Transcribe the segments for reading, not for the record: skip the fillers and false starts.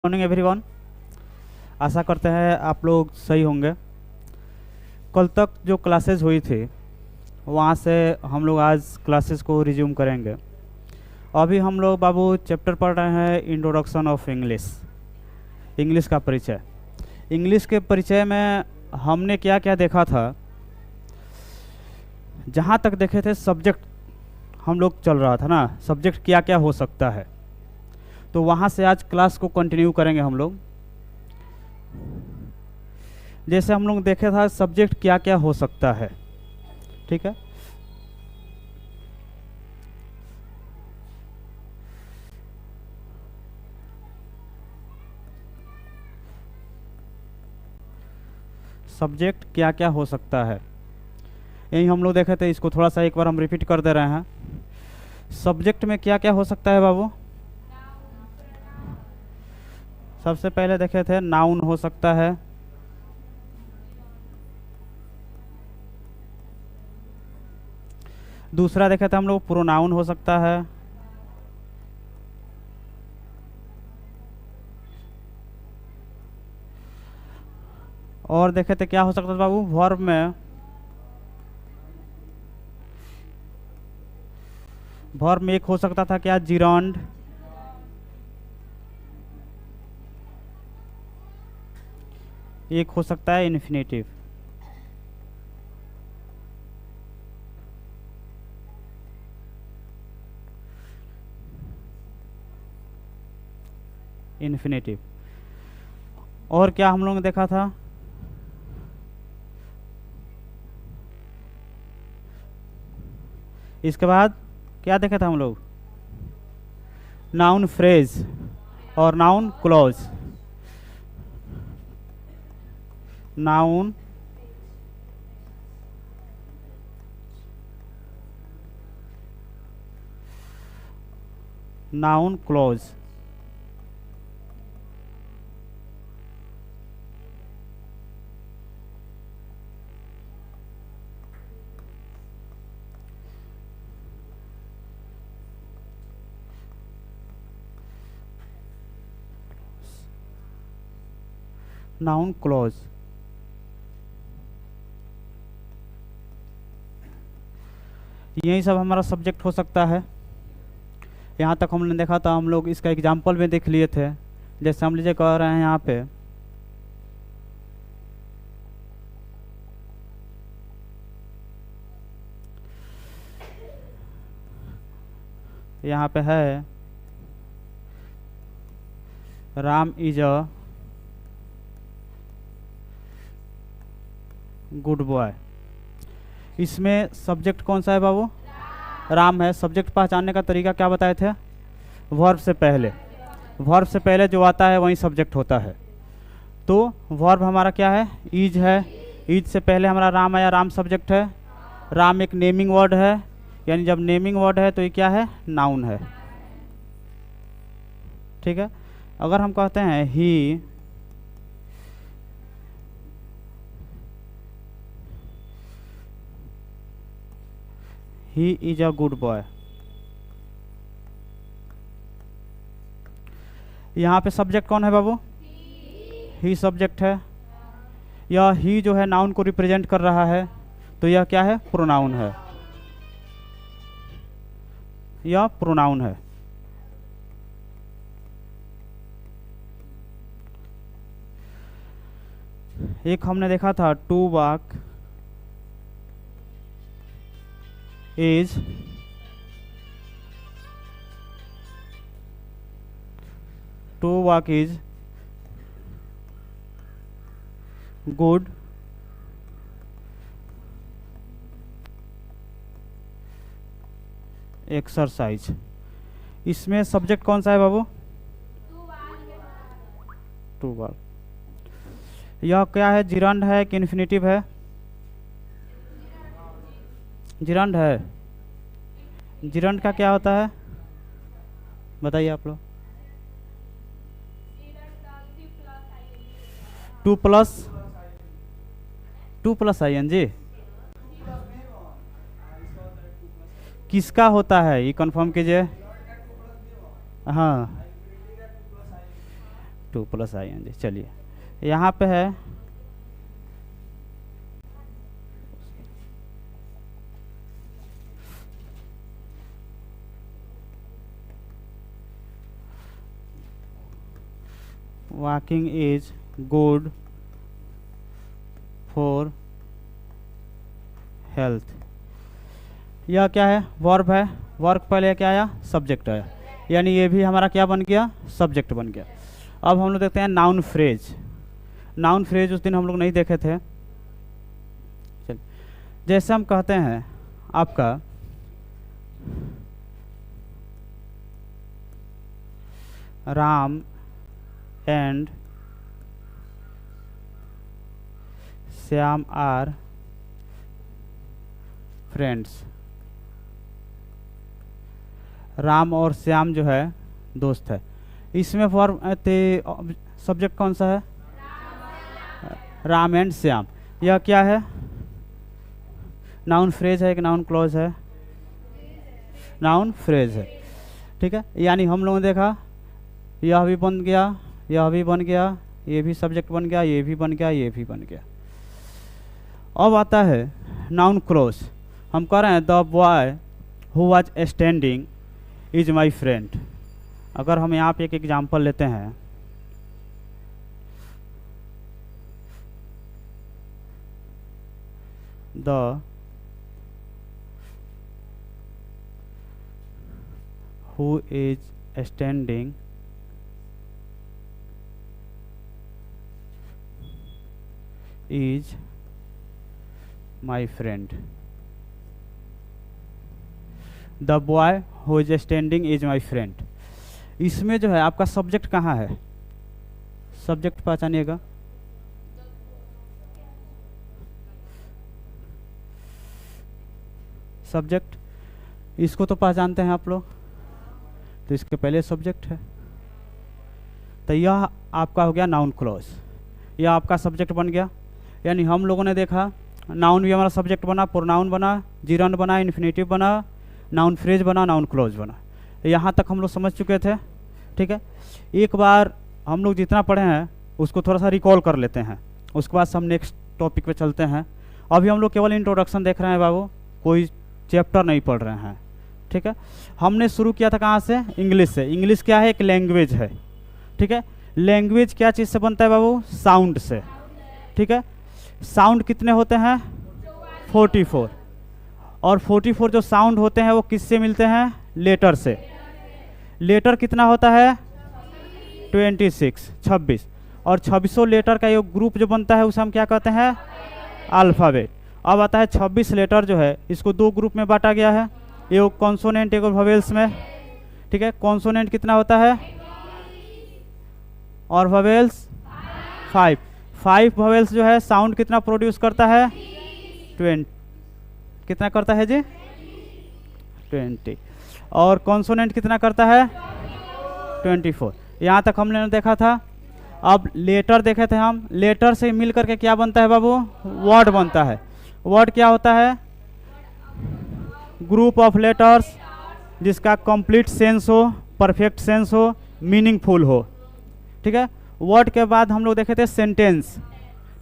Morning everyone. आशा करते हैं आप लोग सही होंगे। कल तक जो क्लासेस हुई थी वहाँ से हम लोग आज क्लासेस को रिज्यूम करेंगे। अभी हम लोग बाबू चैप्टर पढ़ रहे हैं इंट्रोडक्शन ऑफ इंग्लिश, इंग्लिश का परिचय। इंग्लिश के परिचय में हमने क्या क्या देखा था, जहाँ तक देखे थे सब्जेक्ट हम लोग चल रहा था ना, सब्जेक्ट क्या क्या हो सकता है, तो वहाँ से आज क्लास को कंटिन्यू करेंगे हम लोग। जैसे हम लोग देखे था सब्जेक्ट क्या क्या हो सकता है, ठीक है। सब्जेक्ट क्या क्या हो सकता है, यही हम लोग देखे थे। इसको थोड़ा सा एक बार हम रिपीट कर दे रहे हैं। सब्जेक्ट में क्या क्या हो सकता है बाबू? सबसे पहले देखे थे नाउन हो सकता है, दूसरा देखे थे हम लोग प्रोनाउन हो सकता है, और देखे थे क्या हो सकता था बाबू? वर्ब में, वर्ब में एक हो सकता था क्या? जिरंड। एक हो सकता है इन्फिनेटिव। इन्फिनेटिव। और क्या हम लोगों ने देखा था? इसके बाद क्या देखा था हम लोग? नाउन फ्रेज और noun clause. Noun noun clause. Noun clause. यही सब हमारा सब्जेक्ट हो सकता है। यहाँ तक हमने देखा था, हम लोग इसका एग्जाम्पल भी देख लिए थे। जैसे हम लीजिए कह रहे हैं यहाँ पे, यहाँ पे है Ram is a good boy. इसमें सब्जेक्ट कौन सा है बाबू? राम है। सब्जेक्ट पहचानने का तरीका क्या बताए थे? वर्ब से पहले, वर्ब से पहले जो आता है वही सब्जेक्ट होता है। तो वर्ब हमारा क्या है? इज है। इज से पहले हमारा राम आया, राम सब्जेक्ट है। राम एक नेमिंग वर्ड है, यानी जब नेमिंग वर्ड है तो ये क्या है? नाउन है, ठीक है। अगर हम कहते हैं he is a good boy, यहाँ पे सब्जेक्ट कौन है बाबू? ही सब्जेक्ट है। यह ही जो है नाउन को रिप्रेजेंट कर रहा है, तो यह क्या है? प्रोनाउन है। यह प्रोनाउन है। एक हमने देखा था to walk is to walk is good exercise. इसमें सब्जेक्ट कौन सा है बाबू? To walk. यह क्या है? जिरंड है कि इन्फिनेटिव है? जिरंड है। जिरंड का क्या होता है बताइए आप लोग? To plus I N G. किसका होता है ये कंफर्म कीजिए। हाँ, टू प्लस ING। चलिए यहाँ पे है walking is good for health. यह क्या है? वर्ब है। वर्ब पहले क्या आया? सब्जेक्ट आया, यानी ये भी हमारा क्या बन गया? सब्जेक्ट बन गया। अब हम लोग देखते हैं नाउन फ्रेज। नाउन फ्रेज उस दिन हम लोग नहीं देखे थे। चलिए, जैसे हम कहते हैं आपका Ram and Shyam are friends. Ram और श्याम जो है दोस्त है। इसमें फॉर्म सब्जेक्ट कौन सा है? राम एंड श्याम। यह क्या है? नाउन फ्रेज है कि नाउन क्लॉज है? नाउन फ्रेज है। ठीक है, यानी हम लोगों ने देखा यह भी बन गया, यह भी बन गया, ये भी सब्जेक्ट बन गया, ये भी बन गया, ये भी बन गया। अब आता है नाउन क्लॉज। हम कह रहे हैं the boy who was standing is my friend. अगर हम यहाँ पे एक एग्जाम्पल लेते हैं, the who is standing is my friend. The boy who is standing is my friend. इसमें जो है आपका सब्जेक्ट कहाँ है? सब्जेक्ट पहचानिएगा। सब्जेक्ट इसको तो पहचानते हैं आप लोग, तो इसके पहले सब्जेक्ट है, तो यह आपका हो गया नाउन क्लॉज। यह आपका सब्जेक्ट बन गया। यानी हम लोगों ने देखा नाउन भी हमारा सब्जेक्ट बना, प्रोनाउन बना, जिरंड बना, इन्फिनेटिव बना, नाउन फ्रेज बना, नाउन क्लॉज बना। यहाँ तक हम लोग समझ चुके थे। ठीक है, एक बार हम लोग जितना पढ़े हैं उसको थोड़ा सा रिकॉल कर लेते हैं, उसके बाद हम नेक्स्ट टॉपिक पे चलते हैं। अभी हम लोग केवल इंट्रोडक्शन देख रहे हैं बाबू, कोई चैप्टर नहीं पढ़ रहे हैं। ठीक है, हमने शुरू किया था कहाँ से? इंग्लिश से। इंग्लिश क्या है? एक लैंग्वेज है। ठीक है, लैंग्वेज क्या चीज़ से बनता है बाबू? साउंड से। ठीक है, साउंड कितने होते हैं? 44। और 44 जो साउंड होते हैं वो किससे मिलते हैं? लेटर से। लेटर कितना होता है? 26। और 26 लेटर का एक ग्रुप जो बनता है उसे हम क्या कहते हैं? अल्फ़ाबेट। अब आता है 26 लेटर जो है इसको दो ग्रुप में बांटा गया है, एक कॉन्सोनेंट एक वोवेल्स में। ठीक है, कॉन्सोनेंट कितना होता है और वोवेल्स 5 वोवेल्स जो है साउंड कितना प्रोड्यूस करता है? 20। कितना करता है जी? 20। और कॉन्सोनेंट कितना करता है? 24। यहाँ तक हमने देखा था। अब लेटर देखे थे हम, लेटर से मिल करके क्या बनता है बाबू? वर्ड बनता है। वर्ड क्या होता है? ग्रुप ऑफ लेटर्स जिसका कंप्लीट सेंस हो, परफेक्ट सेंस हो, मीनिंगफुल हो। ठीक है, वर्ड के बाद हम लोग देखे थे सेंटेंस।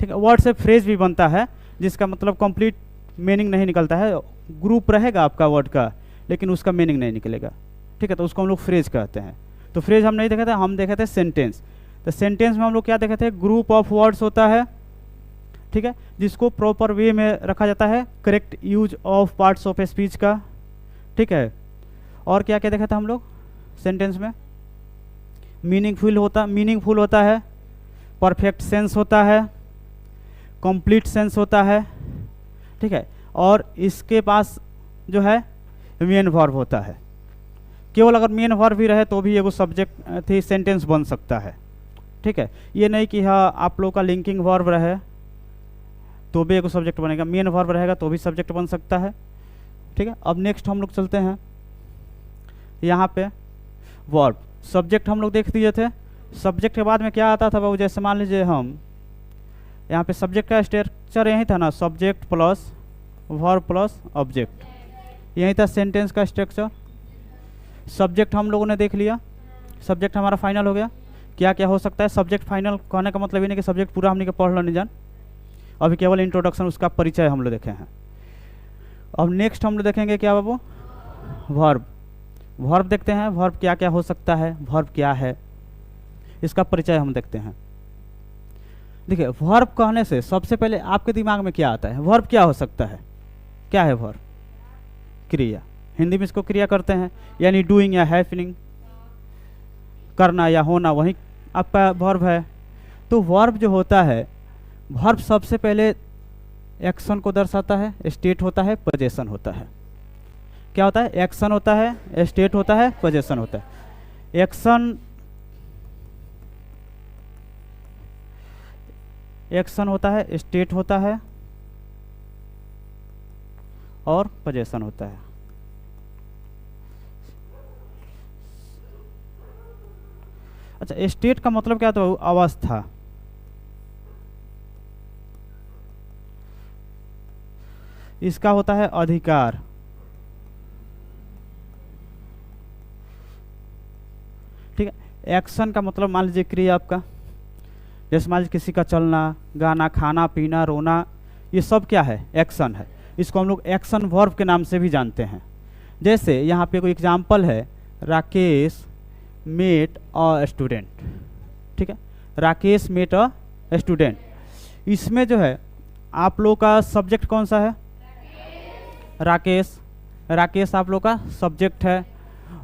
ठीक है, वर्ड से फ्रेज भी बनता है जिसका मतलब कंप्लीट मीनिंग नहीं निकलता है, ग्रुप रहेगा आपका वर्ड का लेकिन उसका मीनिंग नहीं निकलेगा। ठीक है, तो उसको हम लोग फ्रेज कहते हैं। तो फ्रेज हम नहीं देखे थे, हम देखे थे सेंटेंस। तो सेंटेंस में हम लोग क्या देखे थे? ग्रुप ऑफ वर्ड्स होता है। ठीक है, जिसको प्रॉपर वे में रखा जाता है, correct use of parts of speech का। ठीक है, और क्या क्या देखा था हम लोग सेंटेंस में? मीनिंगफुल होता है, परफेक्ट सेंस होता है, कंप्लीट सेंस होता है। ठीक है, और इसके पास जो है मेन वर्ब होता है। केवल अगर मेन वर्ब भी रहे तो भी एगो सब्जेक्ट थी सेंटेंस बन सकता है। ठीक है, ये नहीं कि हाँ आप लोग का लिंकिंग वर्ब रहे तो भी एगो सब्जेक्ट बनेगा, मेन वर्ब रहेगा तो भी सब्जेक्ट बन सकता है। ठीक है, अब नेक्स्ट हम लोग चलते हैं यहाँ पे वर्ब। सब्जेक्ट हम लोग देख दिए थे। सब्जेक्ट के बाद में क्या आता था बाबू? जैसे मान लीजिए हम यहाँ पे सब्जेक्ट का स्ट्रक्चर यही था ना, subject plus verb plus object, यही था सेंटेंस का स्ट्रक्चर। सब्जेक्ट हम लोगों ने देख लिया, सब्जेक्ट हमारा फाइनल हो गया। क्या क्या हो सकता है। सब्जेक्ट फाइनल कहने का मतलब ये नहीं कि सब्जेक्ट पूरा हमने के पढ़ लो नहीं जान, अभी केवल इंट्रोडक्शन उसका परिचय हम लोग देखे हैं। अब नेक्स्ट हम लोग देखेंगे क्या बाबू, वर्ब। वर्ब देखते हैं, वर्ब क्या क्या हो सकता है, वर्ब क्या है, इसका परिचय हम देखते हैं। देखिए वर्ब कहने से सबसे पहले आपके दिमाग में क्या आता है, वर्ब क्या हो सकता है, क्या है वर्ब, क्रिया। हिंदी में इसको क्रिया करते हैं, यानी डूइंग या हैपनिंग, करना या होना, वही आपका वर्ब है। तो वर्ब जो होता है, वर्ब सबसे पहले एक्शन को दर्शाता है, स्टेट होता है, पोजीशन होता है। क्या होता है, एक्शन होता है, स्टेट होता है, पोजीशन होता है। एक्शन होता है, स्टेट होता है और पोजीशन होता है। अच्छा, स्टेट का मतलब क्या होता है, अवस्था। इसका होता है अधिकार। ठीक है। एक्शन का मतलब मान लीजिए क्रिया आपका, जैसे मान लीजिए किसी का चलना, गाना, खाना पीना, रोना, ये सब क्या है, एक्शन है। इसको हम लोग एक्शन वर्ब के नाम से भी जानते हैं। जैसे यहाँ पे कोई एग्जाम्पल है, राकेश मेट अ स्टूडेंट। ठीक है, राकेश मेट अ स्टूडेंट। इसमें जो है आप लोग का सब्जेक्ट कौन सा है, राकेश। राकेश आप लोग का सब्जेक्ट है,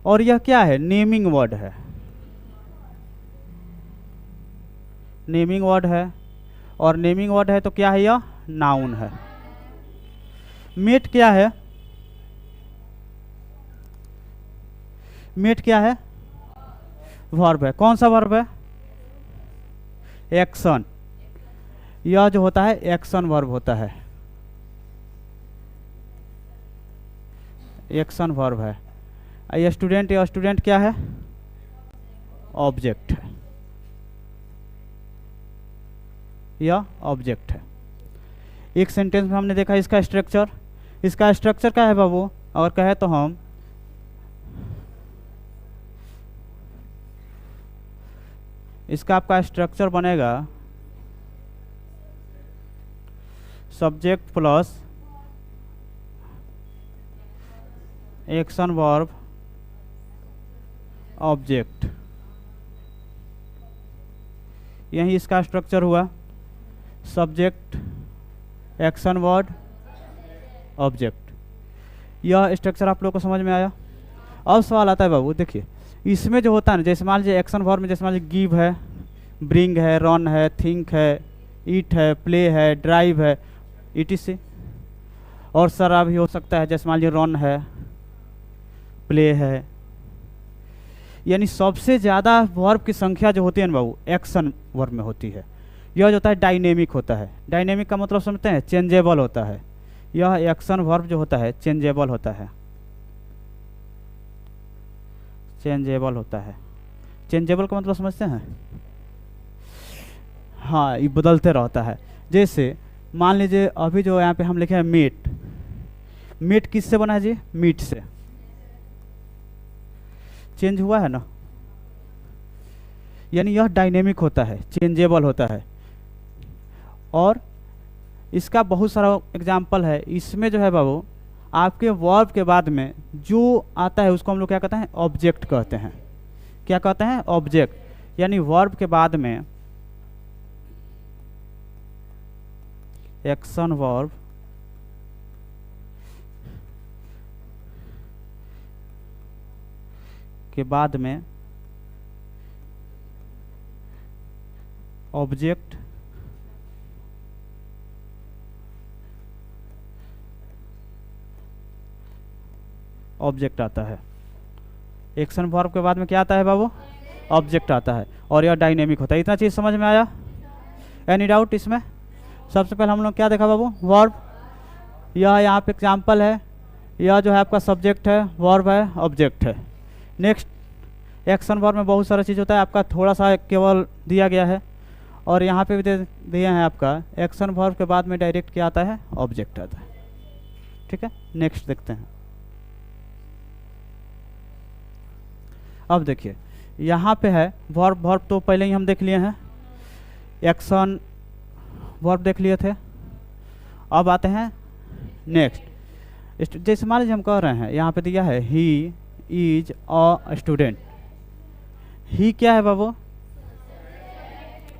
और यह क्या है, नेमिंग वर्ड है, नेमिंग वर्ड है। और नेमिंग वर्ड है तो क्या है, यह नाउन है। मेट क्या है, मेट क्या है, वर्ब है। कौन सा वर्ब है, एक्शन। यह जो होता है एक्शन वर्ब होता है, एक्शन वर्ब है। ये स्टूडेंट, या स्टूडेंट क्या है, ऑब्जेक्ट है, यह ऑब्जेक्ट है। एक सेंटेंस में हमने देखा इसका स्ट्रक्चर। इसका स्ट्रक्चर क्या है बाबू, और कहे तो हम इसका आपका स्ट्रक्चर बनेगा subject plus action verb object. यही इसका स्ट्रक्चर हुआ, सब्जेक्ट एक्शन वर्ड ऑब्जेक्ट। यह स्ट्रक्चर आप लोग को समझ में आया। अब सवाल आता है बाबू, देखिए इसमें जो होता है ना, जैसे मान लीजिए एक्शन वर्ब में, जैसे मान लीजिए गिव है, ब्रिंग है, रन है, थिंक है, ईट है, प्ले है, ड्राइव है, etc। और सरा भी हो सकता है, जैसे मान लीजिए रन है, प्ले है। यानी सबसे ज़्यादा वर्ब की संख्या जो होती है ना बाबू, एक्शन वर्ब में होती है। यह जो होता है डायनेमिक होता है। डायनेमिक का मतलब समझते हैं, चेंजेबल होता है। यह एक्शन वर्ब जो होता है चेंजेबल होता है, चेंजेबल होता है। चेंजेबल का मतलब समझते हैं, हाँ, ये बदलते रहता है। जैसे मान लीजिए अभी जो यहाँ पे हम लिखे हैं मीट, मीट किससे बना है जी, मीट से। चेंज हुआ है ना, यानी यह डायनेमिक होता है, चेंजेबल होता है। और इसका बहुत सारा एग्जाम्पल है। इसमें जो है बाबू, आपके वर्ब के बाद में जो आता है उसको हम लोग क्या कहते हैं, ऑब्जेक्ट कहते हैं। क्या कहते हैं, ऑब्जेक्ट। यानी वर्ब के बाद में एक्शन वर्ब के बाद में ऑब्जेक्ट ऑब्जेक्ट आता है। एक्शन वर्ब के बाद में क्या आता है बाबू, ऑब्जेक्ट आता है। और यह डायनेमिक होता है। इतना चीज़ समझ में आया, एनी डाउट इसमें। सबसे पहले हम लोग क्या देखा बाबू, वर्ब। यह यहाँ पे एग्जाम्पल है, यह जो है आपका सब्जेक्ट है, वर्ब है, ऑब्जेक्ट है। नेक्स्ट, एक्शन वर्ब में बहुत सारा चीज़ होता है, आपका थोड़ा सा केवल दिया गया है। और यहाँ पे भी दिए हैं आपका, एक्शन वर्ब के बाद में डायरेक्ट क्या आता है, ऑब्जेक्ट आता है। ठीक है, नेक्स्ट देखते हैं। अब देखिए यहाँ पे है वर्ब। वर्ब तो पहले ही हम देख लिए हैं, एक्शन वर्ब देख लिए थे। अब आते हैं नेक्स्ट। जैसे मान लीजिए हम कह रहे हैं, यहाँ पे दिया है ही इज अ स्टूडेंट। ही क्या है बाबू?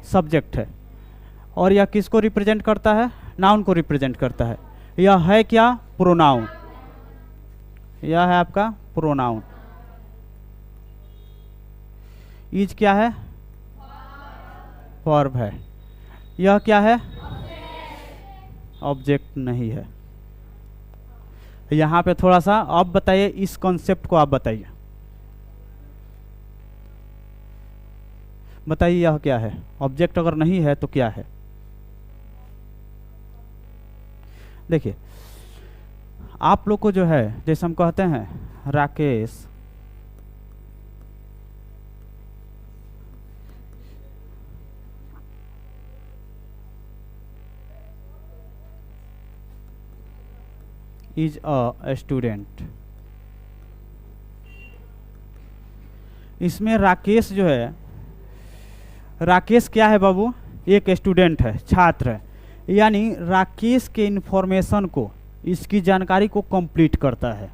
सब्जेक्ट है। और यह किसको रिप्रेजेंट करता है? नाउन को रिप्रेजेंट करता है। यह है क्या? प्रोनाउन। यह है आपका प्रोनाउन। इज क्या है? वर्ब है। यह क्या है? ऑब्जेक्ट नहीं है। यहाँ पे थोड़ा सा अब बताइए, इस कॉन्सेप्ट को आप बताइए, बताइए यह क्या है? ऑब्जेक्ट अगर नहीं है तो क्या है? देखिए आप लोग को जो है, जैसे हम कहते हैं राकेश इज अ स्टूडेंट। इसमें राकेश जो है, राकेश क्या है बाबू? एक स्टूडेंट है, छात्र है। यानी राकेश के इंफॉर्मेशन को, इसकी जानकारी को कंप्लीट करता है।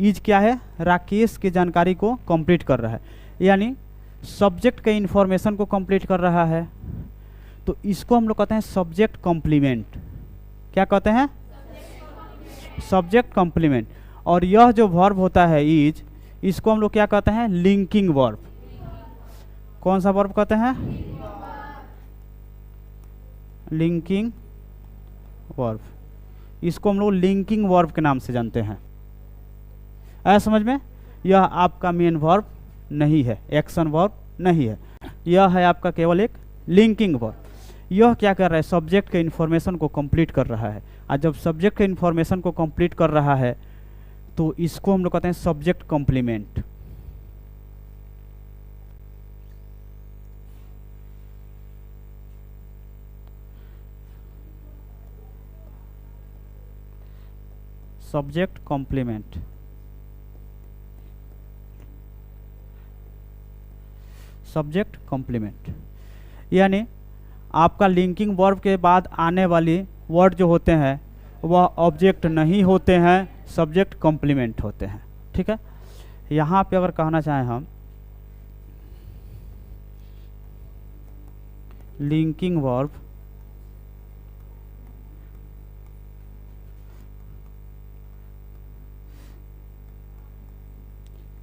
इज क्या है? राकेश की जानकारी को कंप्लीट कर रहा है, यानी सब्जेक्ट के इंफॉर्मेशन को कंप्लीट कर रहा है। तो इसको हम लोग कहते हैं सब्जेक्ट कॉम्प्लीमेंट। क्या कहते हैं? Subject complement. और यह जो वर्ब होता है इज, इसको हम लोग क्या कहते हैं? Linking verb. कौन सा वर्ब कहते हैं? Linking verb. इसको हम लोग लिंकिंग वर्ब के नाम से जानते हैं। आया समझ में? यह आपका मेन वर्ब नहीं है, एक्शन वर्ब नहीं है। यह है आपका केवल एक लिंकिंग वर्ब। यह क्या कर रहा है? सब्जेक्ट के इंफॉर्मेशन को कंप्लीट कर रहा है। और जब सब्जेक्ट के इंफॉर्मेशन को कंप्लीट कर रहा है तो इसको हम लोग कहते हैं subject complement. Subject complement. Subject complement यानी आपका लिंकिंग वर्ब के बाद आने वाली वर्ड जो होते हैं वह ऑब्जेक्ट नहीं होते हैं, सब्जेक्ट कॉम्प्लीमेंट होते हैं। ठीक है। यहाँ पे अगर कहना चाहें हम लिंकिंग वर्ब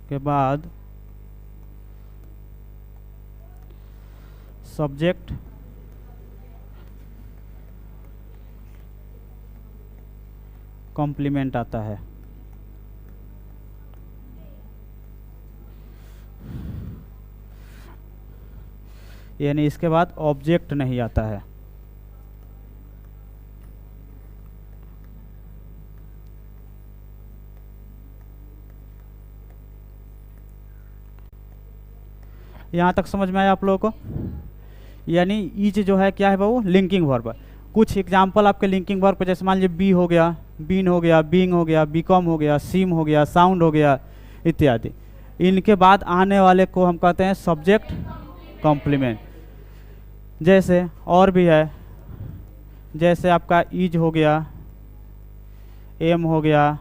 के बाद सब्जेक्ट कॉम्प्लीमेंट आता है, यानी इसके बाद ऑब्जेक्ट नहीं आता है। यहाँ तक समझ में आया आप लोगों को? यानी ईच जो है क्या है वो लिंकिंग वर्ब। कुछ एग्जाम्पल आपके लिंकिंग वर्ब पे, जैसे मान लीजिए बी हो गया, बीन हो गया, बीइंग हो गया, बीकॉम हो गया, सीम हो गया, साउंड हो गया इत्यादि। इनके बाद आने वाले को हम कहते हैं सब्जेक्ट कॉम्प्लीमेंट। जैसे और भी है, जैसे आपका इज हो गया, एम हो गया,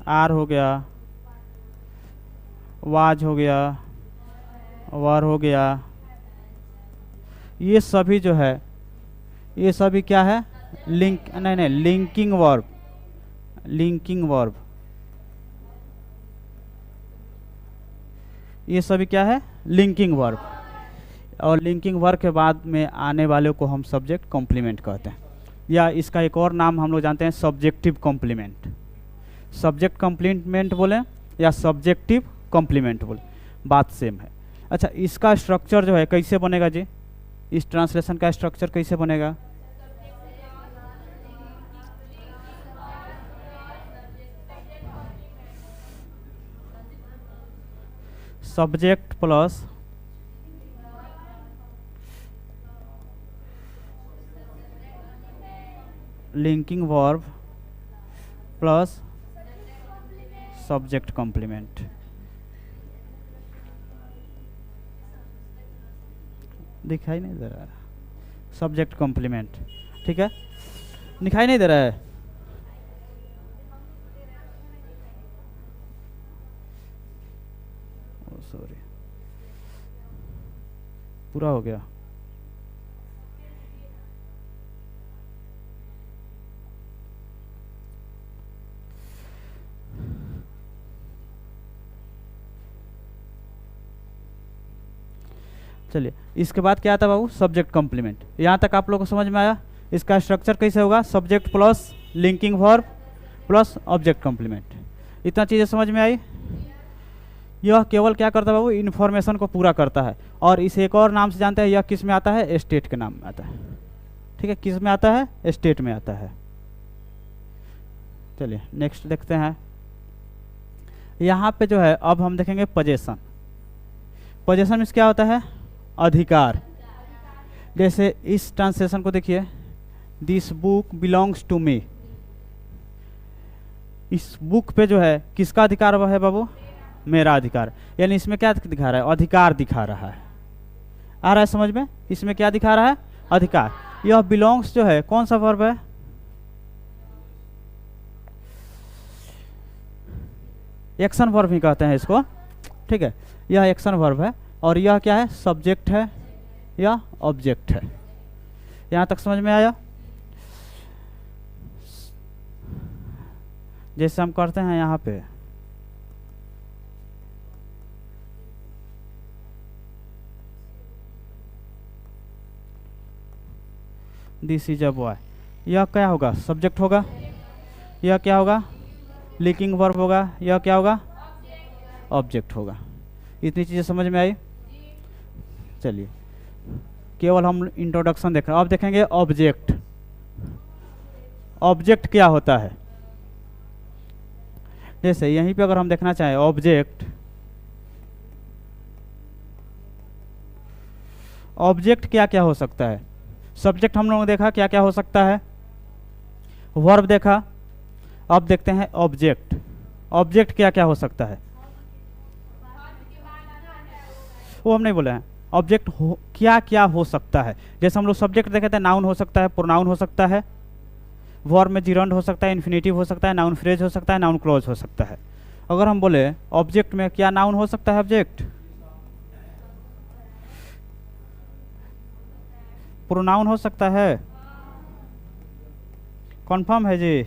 आर हो गया, वाज हो गया, वर हो गया। ये सभी जो है, ये सभी क्या है? नहीं लिंकिंग वर्ब। लिंकिंग वर्ब ये सभी क्या है? Linking verb. और लिंकिंग वर्ब के बाद में आने वाले को हम सब्जेक्ट कॉम्प्लीमेंट कहते हैं, या इसका एक और नाम हम लोग जानते हैं सब्जेक्टिव कॉम्प्लीमेंट। सब्जेक्ट कॉम्प्लीमेंट बोले या सब्जेक्टिव कॉम्प्लीमेंट बोले, बात सेम है। अच्छा, इसका स्ट्रक्चर जो है कैसे बनेगा जी? इस ट्रांसलेशन का स्ट्रक्चर कैसे बनेगा? Subject plus linking verb plus subject complement. दिखाई नहीं दे रहा है, सब्जेक्ट कॉम्प्लीमेंट, ठीक है, दिखाई नहीं दे रहा है। सॉरी, पूरा हो गया। चलिए, इसके बाद क्या आता है बाबू, सब्जेक्ट कॉम्प्लीमेंट। यहाँ तक आप लोगों को समझ में आया। इसका स्ट्रक्चर कैसे होगा, subject plus linking verb plus object complement. इतना चीज़ें समझ में आई। यह केवल क्या करता है बाबू, इन्फॉर्मेशन को पूरा करता है। और इसे एक और नाम से जानते हैं, यह किस में आता है, स्टेट के नाम में आता है। ठीक है, किस में आता है, स्टेट में आता है। चलिए नेक्स्ट देखते हैं। यहाँ पे जो है अब हम देखेंगे पोजेशन। पोजेशन में क्या होता है, अधिकार। जैसे इस ट्रांसलेशन को देखिए, this book belongs to me. इस बुक पे जो है किसका अधिकार है बाबू, मेरा अधिकार। यानी इसमें क्या दिखा रहा है, अधिकार दिखा रहा है। आ रहा है समझ में, इसमें क्या दिखा रहा है, अधिकार। यह बिलोंग्स जो है कौन सा वर्ब है, एक्शन वर्ब ही कहते हैं इसको। ठीक है, यह एक्शन वर्ब है। और यह क्या है, सब्जेक्ट है या ऑब्जेक्ट है। यहां तक समझ में आया। जैसे हम करते हैं यहाँ पे, दिस इज अ बॉय, यह क्या होगा, सब्जेक्ट होगा। यह क्या होगा, लिंकिंग वर्ब होगा। यह क्या होगा, ऑब्जेक्ट होगा। इतनी चीजें समझ में आई। चलिए, केवल हम इंट्रोडक्शन देख रहे हैं। अब देखेंगे ऑब्जेक्ट। ऑब्जेक्ट क्या होता है, जैसे यहीं पे अगर हम देखना चाहें ऑब्जेक्ट, ऑब्जेक्ट क्या क्या हो सकता है। सब्जेक्ट हम लोगों ने देखा क्या क्या हो सकता है, वर्ब देखा। अब देखते हैं ऑब्जेक्ट। ऑब्जेक्ट क्या क्या हो सकता है, वो हम नहीं बोले हैं। ऑब्जेक्ट क्या क्या हो सकता है। जैसे हम लोग सब्जेक्ट देखे थे, नाउन हो सकता है, प्रोनाउन हो सकता है, वर्ब में जिरंड हो सकता है, इन्फिनेटिव हो सकता है, नाउन फ्रेज हो सकता है, नाउन क्लॉज हो सकता है। अगर हम बोले ऑब्जेक्ट में क्या नाउन हो सकता है, ऑब्जेक्ट प्रोनाउन हो सकता है, कन्फर्म है जी,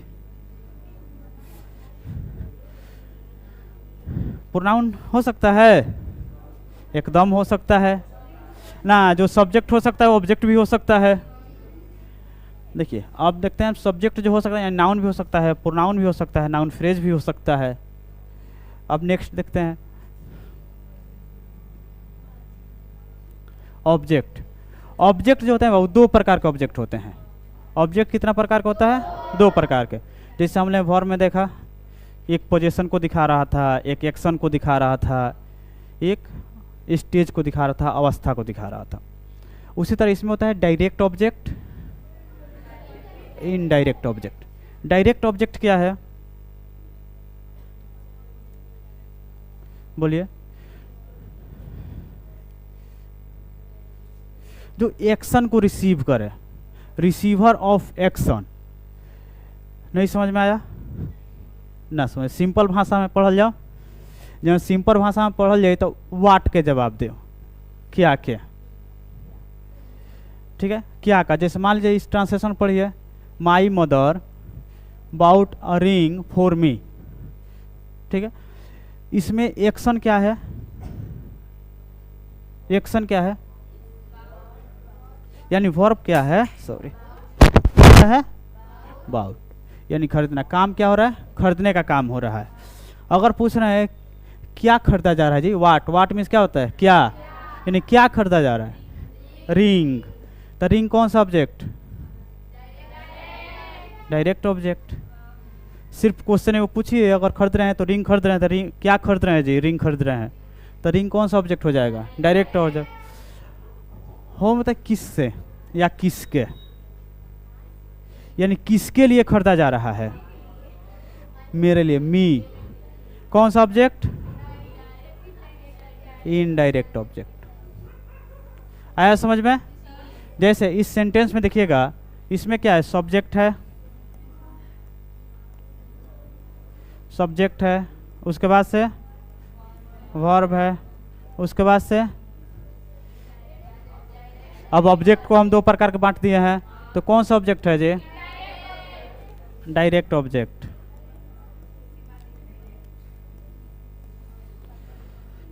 प्रोनाउन हो सकता है, एकदम हो सकता है ना। जो सब्जेक्ट हो सकता है वो ऑब्जेक्ट भी हो सकता है। देखिए अब देखते हैं, सब्जेक्ट जो हो सकता है नाउन भी हो सकता है, प्रोनाउन भी हो सकता है, नाउन फ्रेज भी हो सकता है। अब नेक्स्ट देखते हैं ऑब्जेक्ट। ऑब्जेक्ट जो होते हैं वो दो प्रकार के ऑब्जेक्ट होते हैं। ऑब्जेक्ट कितना प्रकार का होता है, दो प्रकार के। जैसे हमने वर्ब में देखा, एक पोजीशन को दिखा रहा था, एक एक्शन को दिखा रहा था, एक स्टेज को दिखा रहा था, अवस्था को दिखा रहा था। उसी तरह इसमें होता है direct object, indirect object. Direct object क्या है, बोलिए, जो एक्शन को रिसीव करे, रिसीवर ऑफ एक्शन। नहीं समझ में आया ना, समझ सिंपल भाषा में पढ़ल जाओ। जब सिंपल भाषा में पढ़ल जाए तो वाट के जवाब दो, क्या क्या। ठीक है, क्या का। जैसे मान लीजिए इस ट्रांसलेशन पढ़िए, my mother bought a ring for me. ठीक है, इसमें एक्शन क्या है, एक्शन क्या है, यानी वर्ब क्या है, सॉरी क्या है, बाउट, यानी खरीदना। काम क्या हो रहा है, खरीदने का काम हो रहा है। अगर पूछ रहे हैं क्या खरीदा जा रहा है जी, वाट। वाट मीन्स क्या होता है, क्या, यानी क्या खरीदा जा रहा है, रिंग। तो रिंग कौन सा ऑब्जेक्ट, डायरेक्ट ऑब्जेक्ट। सिर्फ क्वेश्चन है वो पूछिए, अगर खरीद रहे हैं तो रिंग खरीद रहे हैं, तो रिंग क्या खरीद रहे हैं जी, रिंग खरीद रहे हैं, तो रिंग कौन सा ऑब्जेक्ट हो जाएगा, डायरेक्ट ऑब्जेक्ट। हो मतलब किससे या किसके, यानी किसके लिए खरीदा जा रहा है, मेरे लिए, मी। कौन सा ऑब्जेक्ट? Indirect object. आया समझ में? जैसे इस सेंटेंस में देखिएगा, इसमें क्या है? सब्जेक्ट है, सब्जेक्ट है, उसके बाद से वर्ब है, उसके बाद से अब ऑब्जेक्ट को हम दो प्रकार के बांट दिए हैं, तो कौन सा ऑब्जेक्ट है जी? Direct object.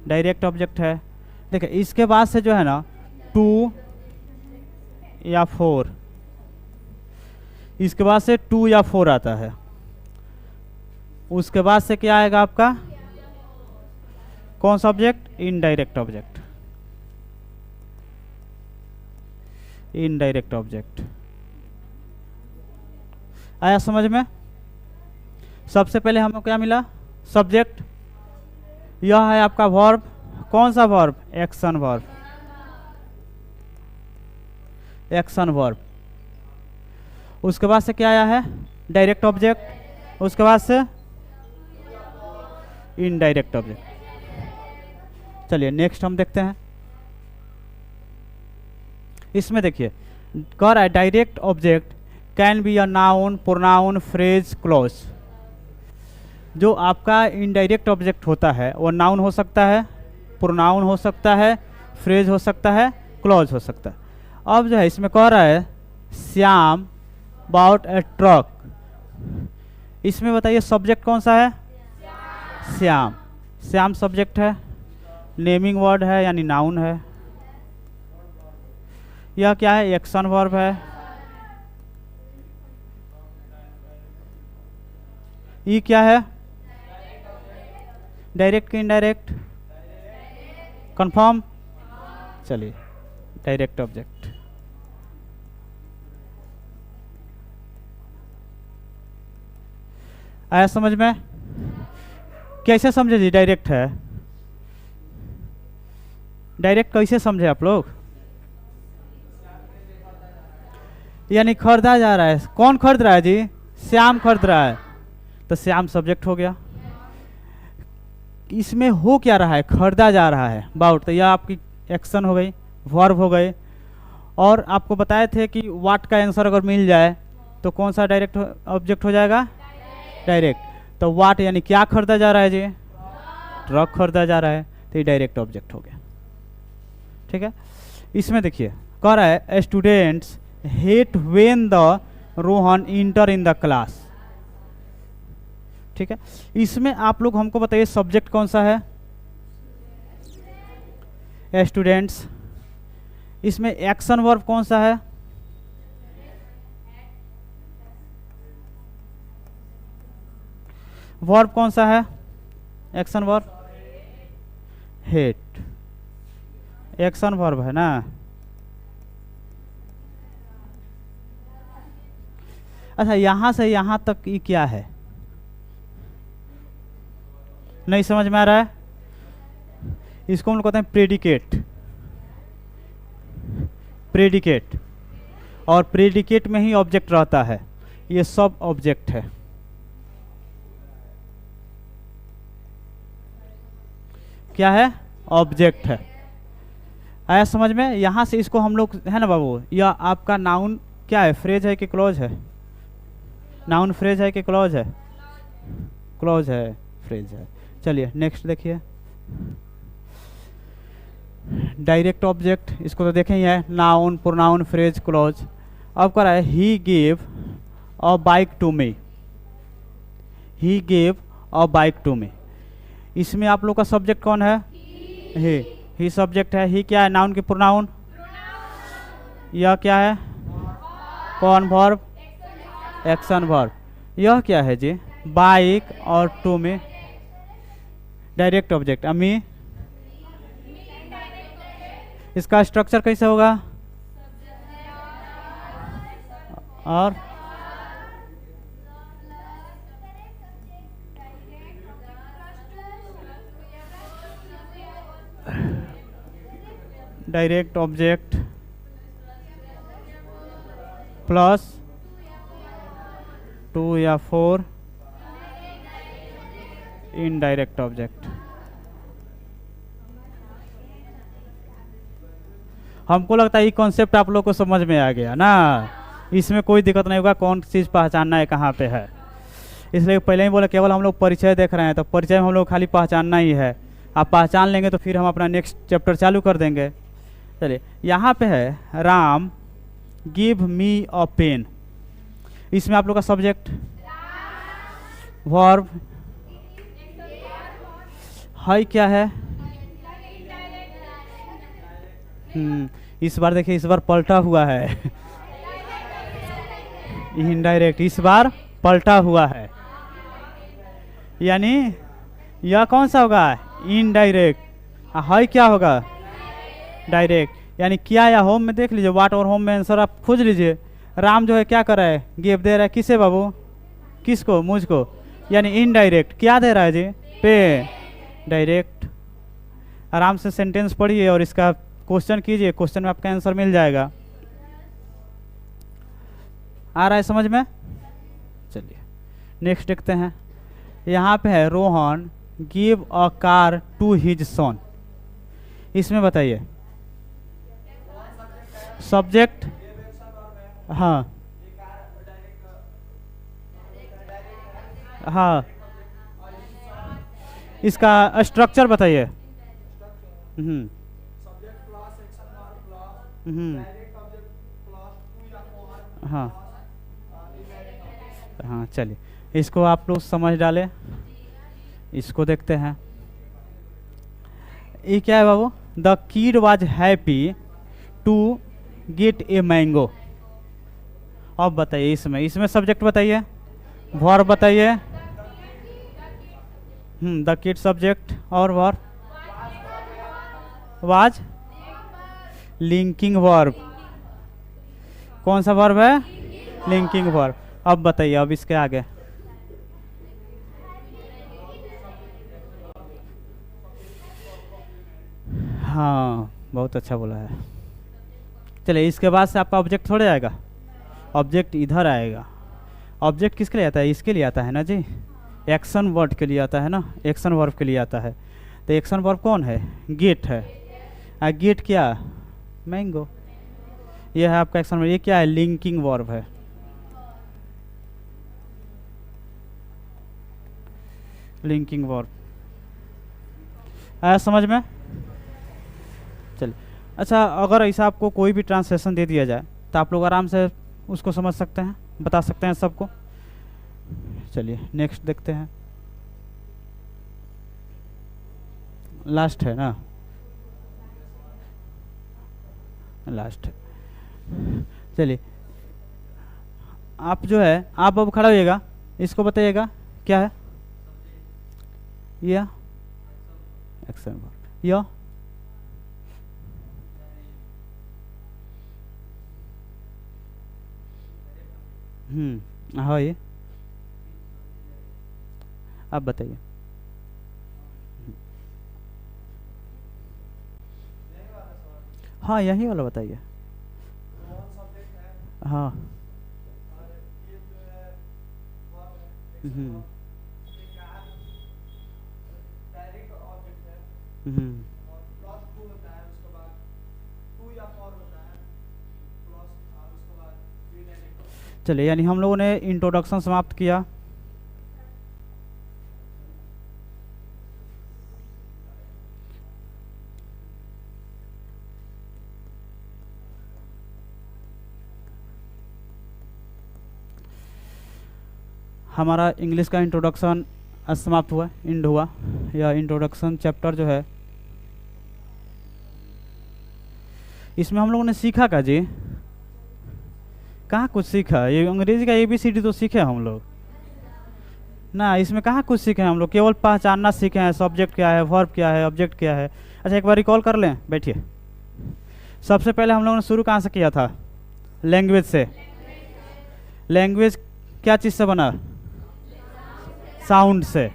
डायरेक्ट ऑब्जेक्ट है। देखिए इसके बाद से जो है ना 2 या 4, इसके बाद से 2 या 4 आता है, उसके बाद से क्या आएगा आपका? कौन सा object? Indirect object. Indirect object. आया समझ में? सबसे पहले हमको क्या मिला? सब्जेक्ट। यह है आपका वर्ब। कौन सा verb? Action verb. Action verb. उसके बाद से क्या आया है? Direct object. उसके बाद से इनडायरेक्ट ऑब्जेक्ट। चलिए नेक्स्ट हम देखते हैं। इसमें देखिए कह रहा है direct object can be a noun, pronoun, phrase, clause. जो आपका इनडायरेक्ट ऑब्जेक्ट होता है वो नाउन हो सकता है, प्रोनाउन हो सकता है, फ्रेज हो सकता है, क्लॉज हो सकता है। अब जो है इसमें कह रहा है श्याम बाउट ए ट्रक। इसमें बताइए सब्जेक्ट कौन सा है? श्याम। श्याम सब्जेक्ट है, नेमिंग वर्ड है यानी नाउन है। यह क्या है? एक्शन वर्ब है। ये क्या है? डायरेक्ट कि इनडायरेक्ट? कंफर्म? चलिए डायरेक्ट ऑब्जेक्ट। आया समझ में? कैसे समझे जी डायरेक्ट है? डायरेक्ट कैसे समझे आप लोग? यानी खरीदा जा रहा है। कौन खरीद रहा है जी? श्याम खरीद रहा है, तो श्याम सब्जेक्ट हो गया। इसमें हो क्या रहा है? खरीदा जा रहा है, बाउट, तो यह आपकी एक्शन हो गई, वर्ब हो गए। और आपको बताए थे कि वाट का आंसर अगर मिल जाए तो कौन सा डायरेक्ट ऑब्जेक्ट हो जाएगा? डायरेक्ट। तो वाट यानी क्या खरीदा जा रहा है जी? ट्रक खरीदा जा रहा है, तो ये डायरेक्ट ऑब्जेक्ट हो गया। ठीक है। इसमें देखिए कह रहा है students hate when the Rohan inter in the class. ठीक है। इसमें आप लोग हमको बताइए सब्जेक्ट कौन सा है? स्टूडेंट्स। इसमें एक्शन वर्ब कौन सा है? वर्ब कौन सा है? Action verb hate. Action verb है ना। अच्छा यहां से यहां तक ये क्या है? नहीं समझ में आ रहा है? इसको हम लोग कहते हैं प्रेडिकेट। प्रेडिकेट, और प्रेडिकेट में ही ऑब्जेक्ट रहता है। ये सब ऑब्जेक्ट है। क्या है? ऑब्जेक्ट है। आया समझ में? यहां से इसको हम लोग है ना बाबू, यह आपका नाउन क्या है? फ्रेज है कि क्लॉज है? नाउन फ्रेज है कि क्लॉज है? क्लॉज है, फ्रेज है। चलिए नेक्स्ट देखिए डायरेक्ट ऑब्जेक्ट। इसको तो देखें ही है, नाउन, प्रोनाउन, फ्रेज, क्लॉज। अब कह रहा है he gave a bike to me. He gave a bike to me. इसमें आप लोग का सब्जेक्ट कौन है? ही सब्जेक्ट है। ही क्या है? नाउन की प्रोनाउन? यह क्या है? कौन वर्ब? Action verb. यह क्या है जी? बाइक और टू में डायरेक्ट ऑब्जेक्ट। अमी इसका स्ट्रक्चर कैसे होगा? और डायरेक्ट ऑब्जेक्ट प्लस 2 या 4 इनडायरेक्ट ऑब्जेक्ट। हमको लगता है ये कॉन्सेप्ट आप लोग को समझ में आ गया ना, इसमें कोई दिक्कत नहीं होगा कौन चीज़ पहचानना है कहाँ पे है। इसलिए पहले ही बोला केवल हम लोग परिचय देख रहे हैं, तो परिचय में हम लोग खाली पहचानना ही है। आप पहचान लेंगे तो फिर हम अपना नेक्स्ट चैप्टर चालू कर देंगे। चलिए यहाँ पे है राम गिव मी अ पेन। इसमें आप लोग का सब्जेक्ट वर्ब है क्या है? इस बार देखिए, इस बार पलटा हुआ है इनडायरेक्ट, इस बार पलटा हुआ है, यानी यह कौन सा होगा? इनडायरेक्ट। है क्या होगा? डायरेक्ट। यानी क्या या होम में देख लीजिए, वाट और होम में आंसर आप खोज लीजिए। राम जो है क्या कर रहा है? गिव दे रहा है किसे बाबू? किसको? मुझको। यानी इनडायरेक्ट क्या दे रहा है जी? पे। डायरेक्ट। आराम से सेंटेंस पढ़िए और इसका क्वेश्चन कीजिए, क्वेश्चन में आपका आंसर मिल जाएगा। आ रहा है समझ में? चलिए नेक्स्ट देखते हैं। यहाँ पे है Rohan give a car to his son. इसमें बताइए सब्जेक्ट। हाँ हाँ, इसका स्ट्रक्चर बताइए। हाँ हाँ, चलिए इसको आप लोग समझ डालें। इसको देखते हैं, ये क्या है बाबू? The kid was happy to get a mango. अब बताइए इसमें सब्जेक्ट बताइए, वर्ब बताइए। द किड सब्जेक्ट और वर्ब वाज लिंकिंग वर्ब। कौन सा वर्ब है? Linking verb. अब बताइए, अब इसके आगे हाँ बहुत अच्छा बोला है। चलिए इसके बाद से आपका ऑब्जेक्ट थोड़े आएगा, ऑब्जेक्ट इधर आएगा। ऑब्जेक्ट किसके लिए आता है? इसके लिए आता है ना जी, एक्शन वर्ड के लिए आता है ना, एक्शन वर्ब के लिए आता है। तो एक्शन वर्ब कौन है? गेट है। गेट क्या? मैंगो। ये है आपका एक्शन वर्ब। ये क्या है? लिंकिंग वर्ब है। लिंकिंग वर्ब आया समझ में? चलिए अच्छा, अगर ऐसा आपको कोई भी ट्रांसलेशन दे दिया जाए तो आप लोग आराम से उसको समझ सकते हैं, बता सकते हैं सबको। चलिए नेक्स्ट देखते हैं, लास्ट है ना, लास्ट है। चलिए आप जो है, आप अब खड़ा होइएगा, इसको बताइएगा क्या है? या एक्शन वर्ब। या हाँ, ये आप बताइए। हाँ यही वाला बताइए। हाँ हम्म चलिए, यानी हम लोगों ने इंट्रोडक्शन समाप्त किया। हमारा इंग्लिश का इंट्रोडक्शन समाप्त हुआ, एंड हुआ। यह इंट्रोडक्शन चैप्टर जो है, इसमें हम लोगों ने सीखा का जी? कहाँ कुछ सीखा? ये अंग्रेजी का ABCD तो सीखे हम लोग ना, इसमें कहाँ कुछ सीखे हम लोग? केवल पहचानना सीखे हैं, सब्जेक्ट क्या है, वर्ब क्या है, ऑब्जेक्ट क्या है। अच्छा एक बार रिकॉल कर लें, बैठिए। सबसे पहले हम लोगों ने शुरू कहाँ से किया था? लैंग्वेज से। लैंग्वेज क्या चीज़ से बना? साउंड से।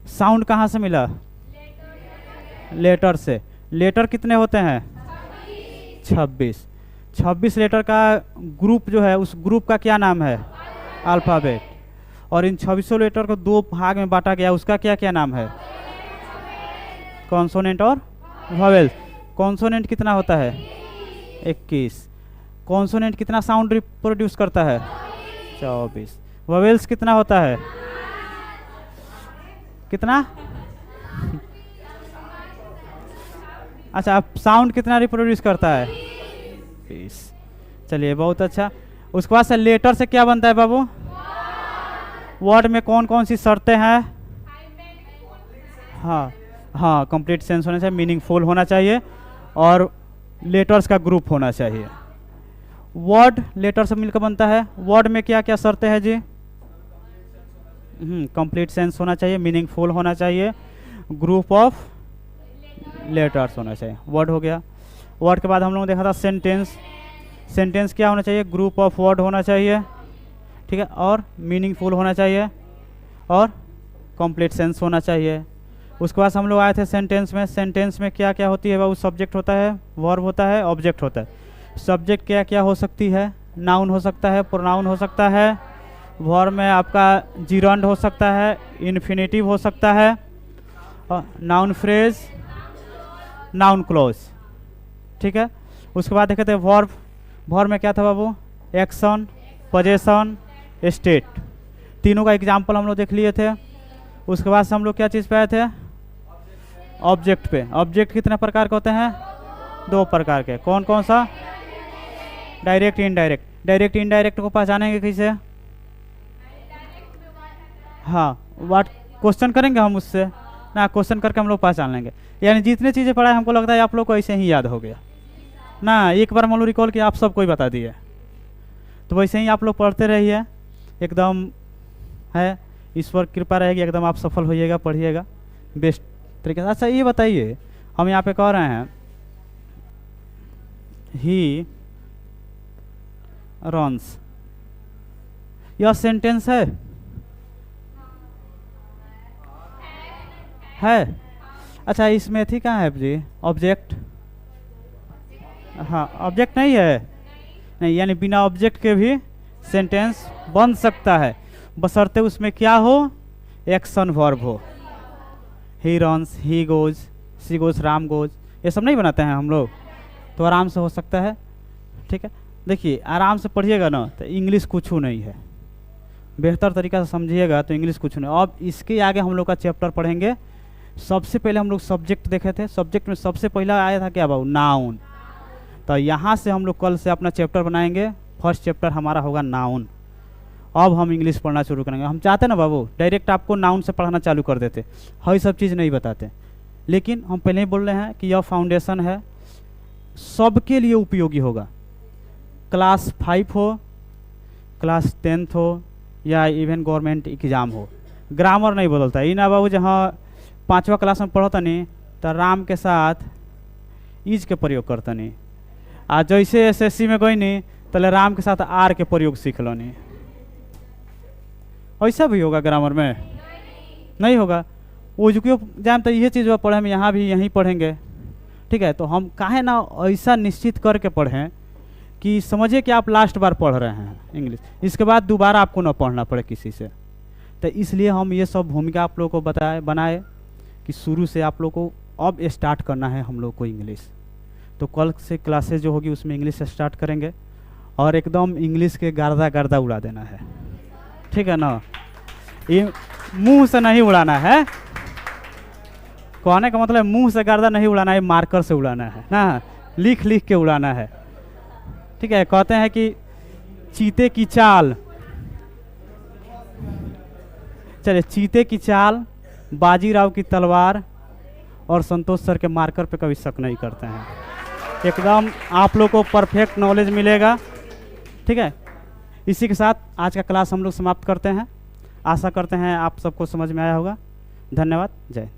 साउंड कहाँ से मिला? लेटर से। लेटर कितने होते हैं? 26। 26 लेटर का ग्रुप जो है, उस ग्रुप का क्या नाम है? अल्फ़ाबेट। और इन 2600 लेटर को 2 भाग में बांटा गया, उसका क्या क्या नाम है? कॉन्सोनेंट और वॉवेल्स। कॉन्सोनेंट कितना होता है? 21। कॉन्सोनेंट कितना साउंड रिप्रोड्यूस करता है? 24। वॉवेल्स कितना होता है? कितना? अच्छा, अब साउंड कितना रिप्रोड्यूस करता है? 20। चलिए, बहुत अच्छा। उसके बाद से लेटर से क्या बनता है बाबू? वर्ड में कौन कौन सी शर्तें हैं? हाँ हाँ, कंप्लीट सेंस होना चाहिए, मीनिंगफुल होना चाहिए और लेटर्स का ग्रुप होना चाहिए। वर्ड लेटर से मिलकर बनता है। वर्ड में क्या क्या शर्तें हैं जी? कंप्लीट सेंस होना चाहिए, मीनिंगफुल होना चाहिए, ग्रुप ऑफ लेटर्स होना चाहिए। वर्ड हो गया। वर्ड के बाद हम लोगों ने देखा था सेंटेंस। सेंटेंस क्या होना चाहिए? ग्रुप ऑफ वर्ड होना चाहिए, ठीक है, और मीनिंगफुल होना चाहिए और कंप्लीट सेंस होना चाहिए। उसके बाद हम लोग आए थे सेंटेंस में। सेंटेंस में क्या क्या होती है बाबू? सब्जेक्ट होता है, वर्ब होता है, ऑब्जेक्ट होता है। सब्जेक्ट क्या क्या हो सकती है? नाउन हो सकता है, प्रोनाउन हो सकता है, वर्ब में आपका जिरंड हो सकता है, इन्फिनेटिव हो सकता है, नाउन फ्रेज, नाउन क्लोज, ठीक है। उसके बाद देखे थे वर्ब। वर्ब में क्या था बाबू? Action, possession, state. तीनों का एग्जाम्पल हम लोग देख लिए थे। उसके बाद से हम लोग क्या चीज़ पे आए थे? ऑब्जेक्ट पे। ऑब्जेक्ट कितने प्रकार के होते हैं? 2 प्रकार के। कौन कौन सा? Direct, indirect. डायरेक्ट इनडायरेक्ट को पहचानेंगे कैसे? हाँ, व्हाट क्वेश्चन करेंगे हम उससे ना, क्वेश्चन करके हम लोग पहचान लेंगे। यानी जितने चीज़ें पढ़ा है हमको लगता है आप लोग को ऐसे ही याद हो गया ना। एक बार मान लो रिकॉल किया, आप सबको ही बता दिए, तो वैसे ही आप लोग पढ़ते रहिए, एकदम है, ईश्वर कृपा रहेगी, एकदम आप सफल होइएगा, पढ़िएगा बेस्ट तरीके से। अच्छा ये बताइए, हम यहाँ पे कह रहे हैं ही रन्स, यह सेंटेंस है? अच्छा, इसमें थी कहाँ है जी? ऑब्जेक्ट। हाँ, ऑब्जेक्ट नहीं है, नहीं, यानी बिना ऑब्जेक्ट के भी सेंटेंस बन सकता है, बशर्ते उसमें क्या हो? एक्शन वर्ब हो। He runs, he goes, she goes, Ram goes, ये सब नहीं बनाते हैं हम लोग, तो आराम से हो सकता है, ठीक है। देखिए, आराम से पढ़िएगा ना तो इंग्लिश कुछ नहीं है, बेहतर तरीका से समझिएगा तो इंग्लिश कुछ नहीं। अब इसके आगे हम लोग का चैप्टर पढ़ेंगे। सबसे पहले हम लोग सब्जेक्ट देखे थे। सब्जेक्ट में सबसे पहला आया था क्या बाबू? नाउन। तो यहाँ से हम लोग कल से अपना चैप्टर बनाएंगे। फर्स्ट चैप्टर हमारा होगा नाउन। अब हम इंग्लिश पढ़ना शुरू करेंगे। हम चाहते ना बाबू डायरेक्ट आपको नाउन से पढ़ाना चालू कर देते, हाँ ये सब चीज़ नहीं बताते, लेकिन हम पहले ही बोल रहे हैं कि यह फाउंडेशन है, सबके लिए उपयोगी होगा। क्लास 5 हो, क्लास 10th हो, या इवन गवर्नमेंट एग्जाम हो। ग्रामर नहीं बदलता। ये ना बाबू जहाँ 5वा क्लास में पढ़ता नहीं तो राम के साथ इज के प्रयोग करता नहीं, आ जैसे एसएससी में गई नहीं तो राम के साथ आर के प्रयोग सीख लो नहीं। ऐसा भी होगा ग्रामर में? नहीं होगा। वो जो एग्जाम तो ये चीज़ पढ़े हम यहाँ भी यहीं पढ़ेंगे, ठीक है। तो हम काहे ना ऐसा निश्चित करके पढ़ें कि समझिए कि आप लास्ट बार पढ़ रहे हैं इंग्लिश, इसके बाद दोबारा आपको ना पढ़ना पड़े किसी से। तो इसलिए हम ये सब भूमिका आप लोगों को बनाए कि शुरू से आप लोग को अब स्टार्ट करना है हम लोग को इंग्लिश। तो कल से क्लासेस जो होगी उसमें इंग्लिश स्टार्ट करेंगे और एकदम इंग्लिश के गर्दा गर्दा उड़ा देना है, ठीक है ना। ये मुंह से नहीं उड़ाना है, कहने का मतलब मुंह से गर्दा नहीं उड़ाना है, मार्कर से उड़ाना है ना, लिख लिख के उड़ाना है, ठीक है। कहते हैं कि चीते की चाल, चलिए, चीते की चाल, बाजीराव की तलवार और संतोष सर के मार्कर पे कभी शक नहीं करते हैं। एकदम आप लोग को परफेक्ट नॉलेज मिलेगा, ठीक है। इसी के साथ आज का क्लास हम लोग समाप्त करते हैं। आशा करते हैं आप सबको समझ में आया होगा। धन्यवाद। जय।